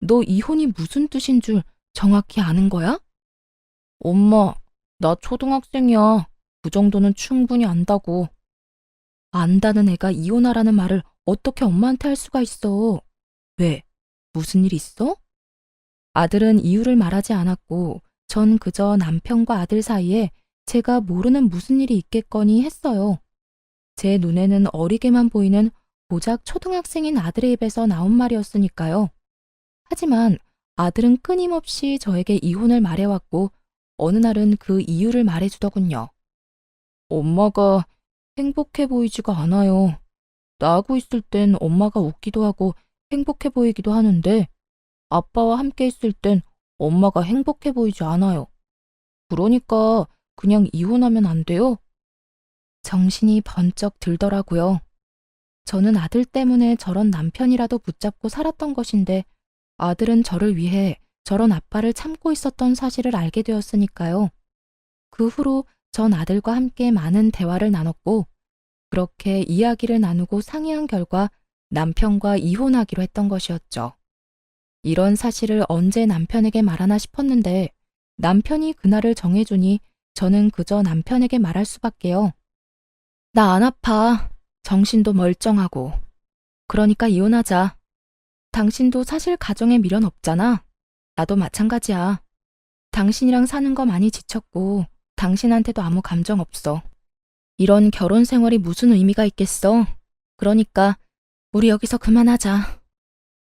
너 이혼이 무슨 뜻인 줄 정확히 아는 거야? 엄마, 나 초등학생이야. 그 정도는 충분히 안다고. 안다는 애가 이혼하라는 말을 어떻게 엄마한테 할 수가 있어? 왜? 무슨 일 있어? 아들은 이유를 말하지 않았고 전 그저 남편과 아들 사이에 제가 모르는 무슨 일이 있겠거니 했어요. 제 눈에는 어리게만 보이는 고작 초등학생인 아들의 입에서 나온 말이었으니까요. 하지만 아들은 끊임없이 저에게 이혼을 말해왔고 어느 날은 그 이유를 말해주더군요. 엄마가 행복해 보이지가 않아요. 나하고 있을 땐 엄마가 웃기도 하고 행복해 보이기도 하는데 아빠와 함께 있을 땐 엄마가 행복해 보이지 않아요. 그러니까 그냥 이혼하면 안 돼요? 정신이 번쩍 들더라고요. 저는 아들 때문에 저런 남편이라도 붙잡고 살았던 것인데 아들은 저를 위해 저런 아빠를 참고 있었던 사실을 알게 되었으니까요. 그 후로 전 아들과 함께 많은 대화를 나눴고 그렇게 이야기를 나누고 상의한 결과 남편과 이혼하기로 했던 것이었죠. 이런 사실을 언제 남편에게 말하나 싶었는데 남편이 그날을 정해주니 저는 그저 남편에게 말할 수밖에요. 나 안 아파. 정신도 멀쩡하고. 그러니까 이혼하자. 당신도 사실 가정에 미련 없잖아. 나도 마찬가지야. 당신이랑 사는 거 많이 지쳤고 당신한테도 아무 감정 없어. 이런 결혼 생활이 무슨 의미가 있겠어. 그러니까 우리 여기서 그만하자.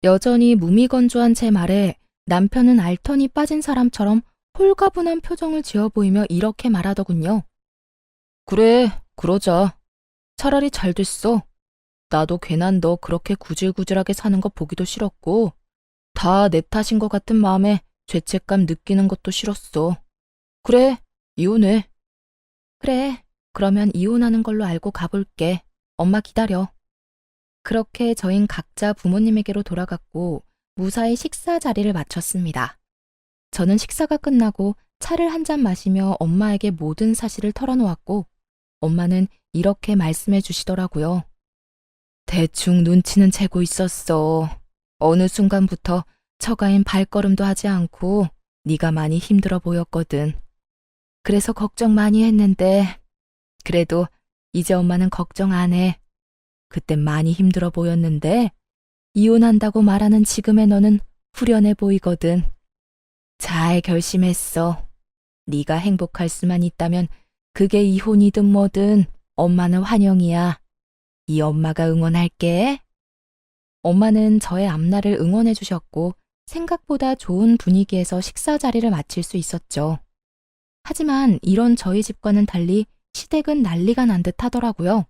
여전히 무미건조한 제 말에 남편은 알턴이 빠진 사람처럼 홀가분한 표정을 지어 보이며 이렇게 말하더군요. 그래, 그러자. 차라리 잘 됐어. 나도 괜한 너 그렇게 구질구질하게 사는 거 보기도 싫었고 다 내 탓인 것 같은 마음에 죄책감 느끼는 것도 싫었어. 그래, 이혼해. 그래, 그러면 이혼하는 걸로 알고 가볼게. 엄마 기다려. 그렇게 저흰 각자 부모님에게로 돌아갔고 무사히 식사 자리를 마쳤습니다. 저는 식사가 끝나고 차를 한 잔 마시며 엄마에게 모든 사실을 털어놓았고 엄마는 이렇게 말씀해 주시더라고요. 대충 눈치는 채고 있었어. 어느 순간부터 처가인 발걸음도 하지 않고 네가 많이 힘들어 보였거든. 그래서 걱정 많이 했는데 그래도 이제 엄마는 걱정 안 해. 그땐 많이 힘들어 보였는데 이혼한다고 말하는 지금의 너는 후련해 보이거든. 잘 결심했어. 네가 행복할 수만 있다면 그게 이혼이든 뭐든 엄마는 환영이야. 이 엄마가 응원할게. 엄마는 저의 앞날을 응원해 주셨고 생각보다 좋은 분위기에서 식사 자리를 마칠 수 있었죠. 하지만 이런 저희 집과는 달리 시댁은 난리가 난 듯 하더라고요.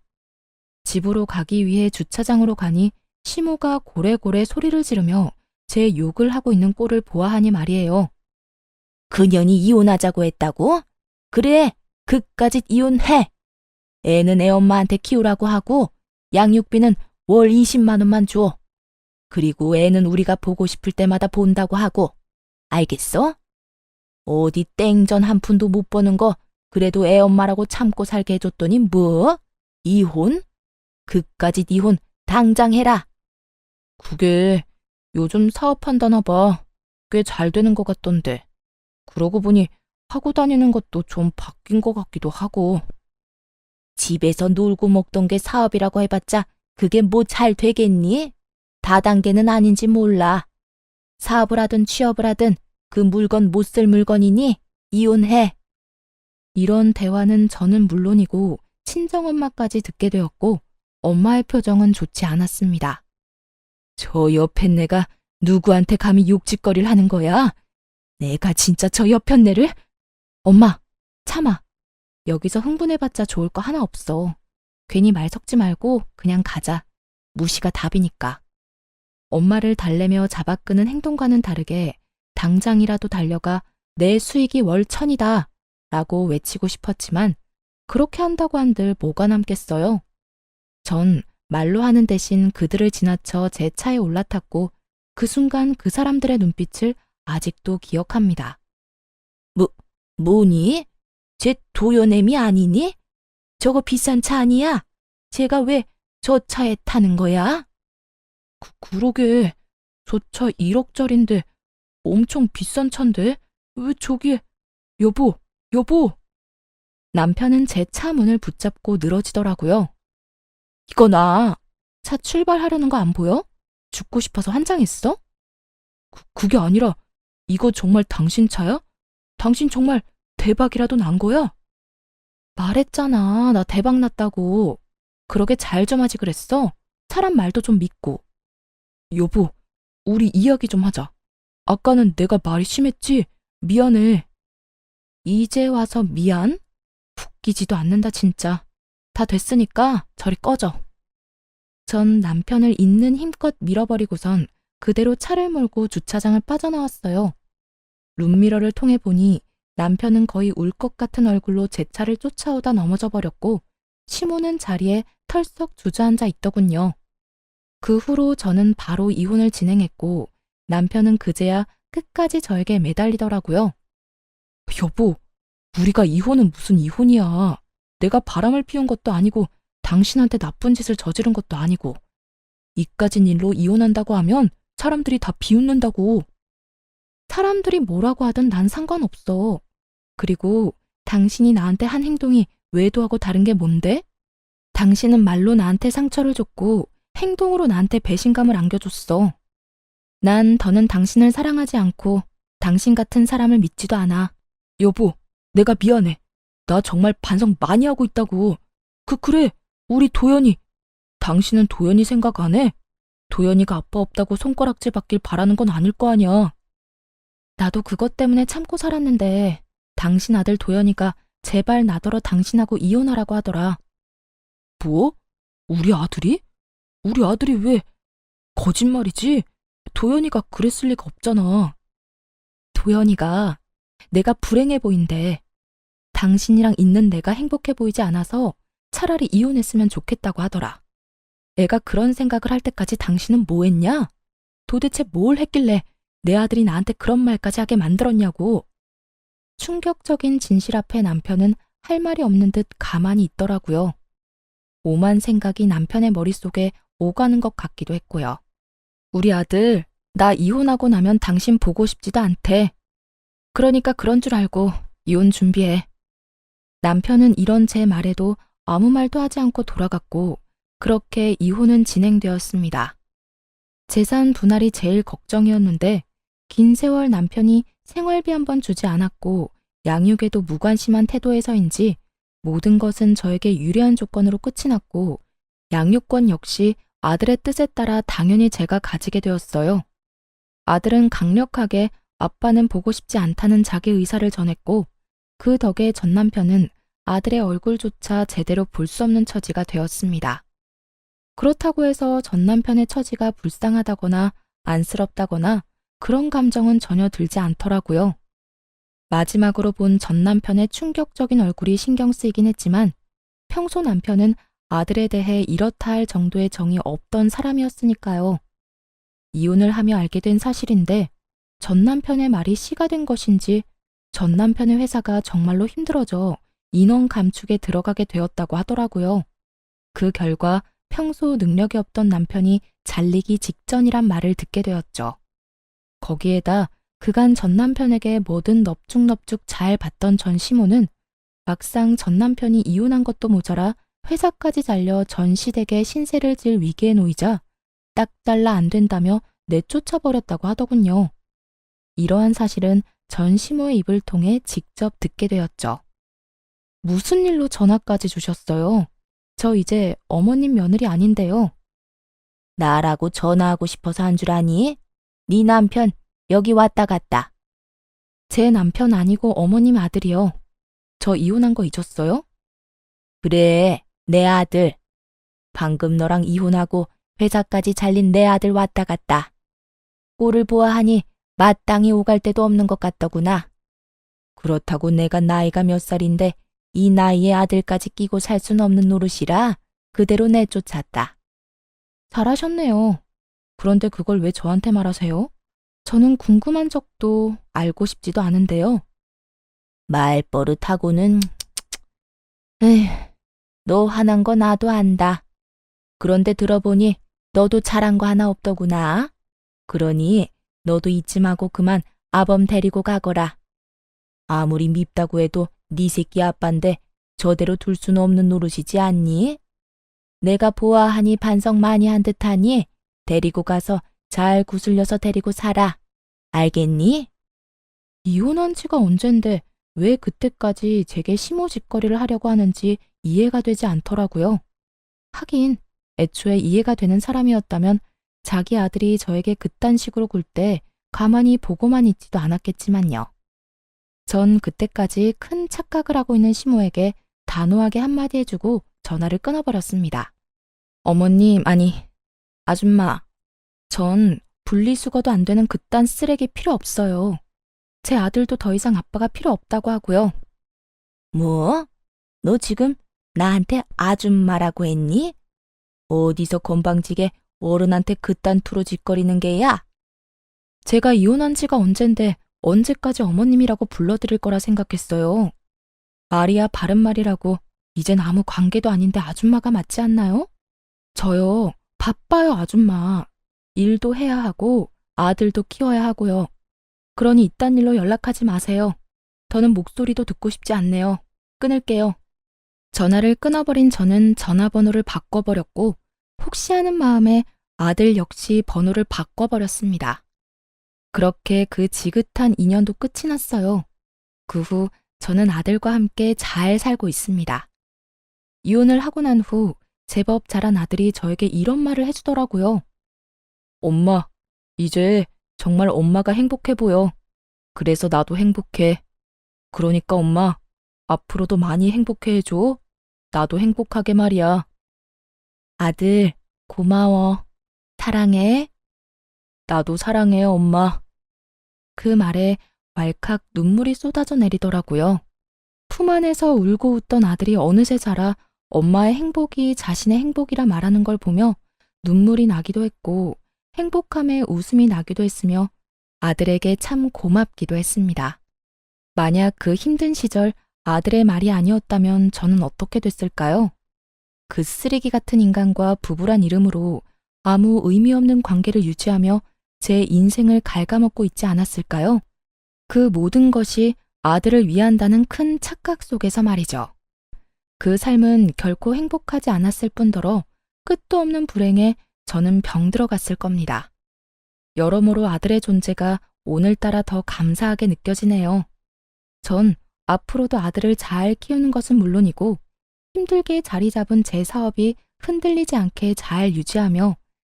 집으로 가기 위해 주차장으로 가니 시모가 고래고래 소리를 지르며 제 욕을 하고 있는 꼴을 보아하니 말이에요. 그년이 이혼하자고 했다고? 그래, 그까짓 이혼해. 애는 애 엄마한테 키우라고 하고 양육비는 월 20만 원만 줘. 그리고 애는 우리가 보고 싶을 때마다 본다고 하고. 알겠어? 어디 땡전 한 푼도 못 버는 거 그래도 애 엄마라고 참고 살게 해줬더니 뭐? 이혼? 그까짓 이혼 당장 해라. 그게 요즘 사업한다나 봐. 꽤 잘 되는 것 같던데. 그러고 보니 하고 다니는 것도 좀 바뀐 것 같기도 하고. 집에서 놀고 먹던 게 사업이라고 해봤자 그게 뭐 잘 되겠니? 다단계는 아닌지 몰라. 사업을 하든 취업을 하든 그 물건 못 쓸 물건이니 이혼해. 이런 대화는 저는 물론이고 친정엄마까지 듣게 되었고 엄마의 표정은 좋지 않았습니다. 저 옆편네가 누구한테 감히 욕짓거리를 하는 거야? 내가 진짜 저 옆편네를? 엄마, 참아. 여기서 흥분해봤자 좋을 거 하나 없어. 괜히 말 섞지 말고 그냥 가자. 무시가 답이니까. 엄마를 달래며 잡아끄는 행동과는 다르게 당장이라도 달려가 내 수익이 월 1,000이다 라고 외치고 싶었지만 그렇게 한다고 한들 뭐가 남겠어요. 전 말로 하는 대신 그들을 지나쳐 제 차에 올라탔고 그 순간 그 사람들의 눈빛을 아직도 기억합니다. 뭐니? 쟤 도요냄이 아니니? 저거 비싼 차 아니야? 쟤가 왜 저 차에 타는 거야? 그러게 저 차 1억짜린데 엄청 비싼 차인데 왜 저기에 여보 남편은 제 차 문을 붙잡고 늘어지더라고요. 이거 나 차 출발하려는 거 안 보여? 죽고 싶어서 환장했어? 그게 아니라 이거 정말 당신 차야? 당신 정말 대박이라도 난 거야? 말했잖아 나 대박 났다고. 그러게 잘 좀 하지 그랬어. 사람 말도 좀 믿고. 여보 우리 이야기 좀 하자. 아까는 내가 말이 심했지? 미안해. 이제 와서 미안? 웃기지도 않는다 진짜. 다 됐으니까 저리 꺼져. 전 남편을 있는 힘껏 밀어버리고선 그대로 차를 몰고 주차장을 빠져나왔어요. 룸미러를 통해 보니 남편은 거의 울 것 같은 얼굴로 제 차를 쫓아오다 넘어져 버렸고 시모는 자리에 털썩 주저앉아 있더군요. 그 후로 저는 바로 이혼을 진행했고 남편은 그제야 끝까지 저에게 매달리더라고요. 여보, 우리가 이혼은 무슨 이혼이야. 내가 바람을 피운 것도 아니고 당신한테 나쁜 짓을 저지른 것도 아니고. 이까진 일로 이혼한다고 하면 사람들이 다 비웃는다고. 사람들이 뭐라고 하든 난 상관없어. 그리고 당신이 나한테 한 행동이 외도하고 다른 게 뭔데? 당신은 말로 나한테 상처를 줬고 행동으로 나한테 배신감을 안겨줬어. 난 더는 당신을 사랑하지 않고 당신 같은 사람을 믿지도 않아. 여보, 내가 미안해. 나 정말 반성 많이 하고 있다고. 그래, 우리 도연이. 당신은 도연이 생각 안 해? 도연이가 아빠 없다고 손가락질 받길 바라는 건 아닐 거 아니야. 나도 그것 때문에 참고 살았는데 당신 아들 도연이가 제발 나더러 당신하고 이혼하라고 하더라. 뭐? 우리 아들이? 우리 아들이 왜? 거짓말이지? 도연이가 그랬을 리가 없잖아. 도연이가 내가 불행해 보인대. 당신이랑 있는 내가 행복해 보이지 않아서 차라리 이혼했으면 좋겠다고 하더라. 애가 그런 생각을 할 때까지 당신은 뭐 했냐? 도대체 뭘 했길래 내 아들이 나한테 그런 말까지 하게 만들었냐고. 충격적인 진실 앞에 남편은 할 말이 없는 듯 가만히 있더라고요. 오만 생각이 남편의 머릿속에 오가는 것 같기도 했고요. 우리 아들, 나 이혼하고 나면 당신 보고 싶지도 않대. 그러니까 그런 줄 알고 이혼 준비해. 남편은 이런 제 말에도 아무 말도 하지 않고 돌아갔고 그렇게 이혼은 진행되었습니다. 재산 분할이 제일 걱정이었는데 긴 세월 남편이 생활비 한 번 주지 않았고 양육에도 무관심한 태도에서인지 모든 것은 저에게 유리한 조건으로 끝이 났고 양육권 역시 아들의 뜻에 따라 당연히 제가 가지게 되었어요. 아들은 강력하게 아빠는 보고 싶지 않다는 자기 의사를 전했고 그 덕에 전 남편은 아들의 얼굴조차 제대로 볼 수 없는 처지가 되었습니다. 그렇다고 해서 전 남편의 처지가 불쌍하다거나 안쓰럽다거나 그런 감정은 전혀 들지 않더라고요. 마지막으로 본 전 남편의 충격적인 얼굴이 신경 쓰이긴 했지만 평소 남편은 아들에 대해 이렇다 할 정도의 정이 없던 사람이었으니까요. 이혼을 하며 알게 된 사실인데 전 남편의 말이 씨가 된 것인지 전 남편의 회사가 정말로 힘들어져 인원 감축에 들어가게 되었다고 하더라고요. 그 결과 평소 능력이 없던 남편이 잘리기 직전이란 말을 듣게 되었죠. 거기에다 그간 전 남편에게 뭐든 넙죽넙죽 잘 받던 전 시모는 막상 전 남편이 이혼한 것도 모자라 회사까지 잘려 전 시댁에 신세를 질 위기에 놓이자 딱 잘라 안 된다며 내쫓아 버렸다고 하더군요. 이러한 사실은 전 시모의 입을 통해 직접 듣게 되었죠. 무슨 일로 전화까지 주셨어요? 저 이제 어머님 며느리 아닌데요. 나라고 전화하고 싶어서 한 줄 아니? 네 남편 여기 왔다 갔다. 제 남편 아니고 어머님 아들이요. 저 이혼한 거 잊었어요? 그래, 내 아들. 방금 너랑 이혼하고 회사까지 잘린 내 아들 왔다 갔다. 꼴을 보아하니 마땅히 오갈 데도 없는 것 같더구나. 그렇다고 내가 나이가 몇 살인데 이 나이에 아들까지 끼고 살 순 없는 노릇이라 그대로 내쫓았다. 잘하셨네요. 그런데 그걸 왜 저한테 말하세요? 저는 궁금한 적도 알고 싶지도 않은데요. 말버릇하고는 에휴, 너 화난 거 나도 안다. 그런데 들어보니 너도 잘한 거 하나 없더구나. 그러니 너도 이쯤 하고 그만 아범 데리고 가거라. 아무리 밉다고 해도 네 새끼 아빠인데 저대로 둘 수는 없는 노릇이지 않니? 내가 보아하니 반성 많이 한 듯하니 데리고 가서 잘 구슬려서 데리고 살아. 알겠니? 이혼한 지가 언젠데 왜 그때까지 제게 시모짓거리를 하려고 하는지 이해가 되지 않더라고요. 하긴 애초에 이해가 되는 사람이었다면 자기 아들이 저에게 그딴 식으로 굴 때 가만히 보고만 있지도 않았겠지만요. 전 그때까지 큰 착각을 하고 있는 시모에게 단호하게 한마디 해주고 전화를 끊어버렸습니다. 어머님, 아니, 아줌마, 전 분리수거도 안 되는 그딴 쓰레기 필요 없어요. 제 아들도 더 이상 아빠가 필요 없다고 하고요. 뭐? 너 지금 나한테 아줌마라고 했니? 어디서 건방지게 어른한테 그딴 투로 짓거리는 게야? 제가 이혼한 지가 언젠데 언제까지 어머님이라고 불러드릴 거라 생각했어요. 말이야 바른 말이라고 이젠 아무 관계도 아닌데 아줌마가 맞지 않나요? 저요, 바빠요 아줌마. 일도 해야 하고 아들도 키워야 하고요. 그러니 이딴 일로 연락하지 마세요. 더는 목소리도 듣고 싶지 않네요. 끊을게요. 전화를 끊어버린 저는 전화번호를 바꿔버렸고 혹시 하는 마음에 아들 역시 번호를 바꿔버렸습니다. 그렇게 그 지긋한 인연도 끝이 났어요. 그 후 저는 아들과 함께 잘 살고 있습니다. 이혼을 하고 난 후 제법 자란 아들이 저에게 이런 말을 해주더라고요. 엄마, 이제 정말 엄마가 행복해 보여. 그래서 나도 행복해. 그러니까 엄마, 앞으로도 많이 행복해 해줘. 나도 행복하게 말이야. 아들, 고마워. 사랑해. 나도 사랑해, 엄마. 그 말에 왈칵 눈물이 쏟아져 내리더라고요. 품 안에서 울고 웃던 아들이 어느새 자라 엄마의 행복이 자신의 행복이라 말하는 걸 보며 눈물이 나기도 했고 행복함에 웃음이 나기도 했으며 아들에게 참 고맙기도 했습니다. 만약 그 힘든 시절 아들의 말이 아니었다면 저는 어떻게 됐을까요? 그 쓰레기 같은 인간과 부부란 이름으로 아무 의미 없는 관계를 유지하며 제 인생을 갉아먹고 있지 않았을까요? 그 모든 것이 아들을 위한다는 큰 착각 속에서 말이죠. 그 삶은 결코 행복하지 않았을 뿐더러 끝도 없는 불행에 저는 병들어갔을 겁니다. 여러모로 아들의 존재가 오늘따라 더 감사하게 느껴지네요. 전 앞으로도 아들을 잘 키우는 것은 물론이고 힘들게 자리 잡은 제 사업이 흔들리지 않게 잘 유지하며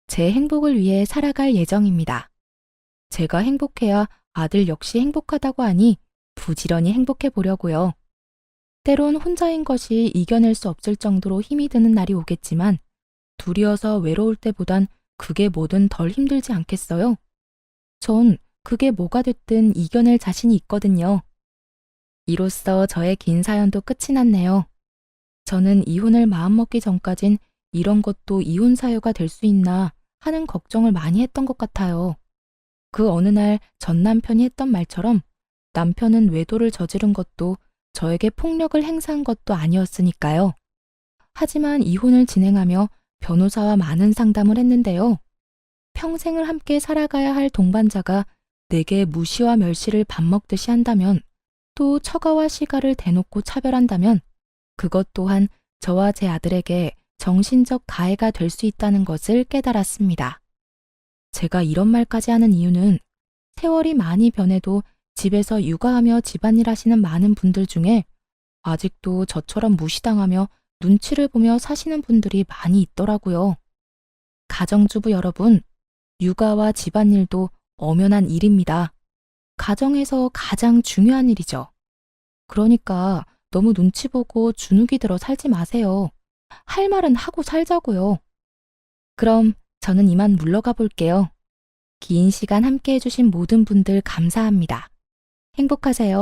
제 행복을 위해 살아갈 예정입니다. 제가 행복해야 아들 역시 행복하다고 하니 부지런히 행복해 보려고요. 때론 혼자인 것이 이겨낼 수 없을 정도로 힘이 드는 날이 오겠지만 둘이어서 외로울 때보단 그게 뭐든 덜 힘들지 않겠어요? 전 그게 뭐가 됐든 이겨낼 자신이 있거든요. 이로써 저의 긴 사연도 끝이 났네요. 저는 이혼을 마음먹기 전까진 이런 것도 이혼 사유가 될 수 있나 하는 걱정을 많이 했던 것 같아요. 그 어느 날 전 남편이 했던 말처럼 남편은 외도를 저지른 것도 저에게 폭력을 행사한 것도 아니었으니까요. 하지만 이혼을 진행하며 변호사와 많은 상담을 했는데요. 평생을 함께 살아가야 할 동반자가 내게 무시와 멸시를 밥 먹듯이 한다면, 또 처가와 시가를 대놓고 차별한다면 그것 또한 저와 제 아들에게 정신적 가해가 될 수 있다는 것을 깨달았습니다. 제가 이런 말까지 하는 이유는 세월이 많이 변해도 집에서 육아하며 집안일 하시는 많은 분들 중에 아직도 저처럼 무시당하며 눈치를 보며 사시는 분들이 많이 있더라고요. 가정주부 여러분, 육아와 집안일도 엄연한 일입니다. 가정에서 가장 중요한 일이죠. 그러니까 너무 눈치 보고 주눅이 들어 살지 마세요. 할 말은 하고 살자고요. 그럼 저는 이만 물러가 볼게요. 긴 시간 함께 해주신 모든 분들 감사합니다. 행복하세요.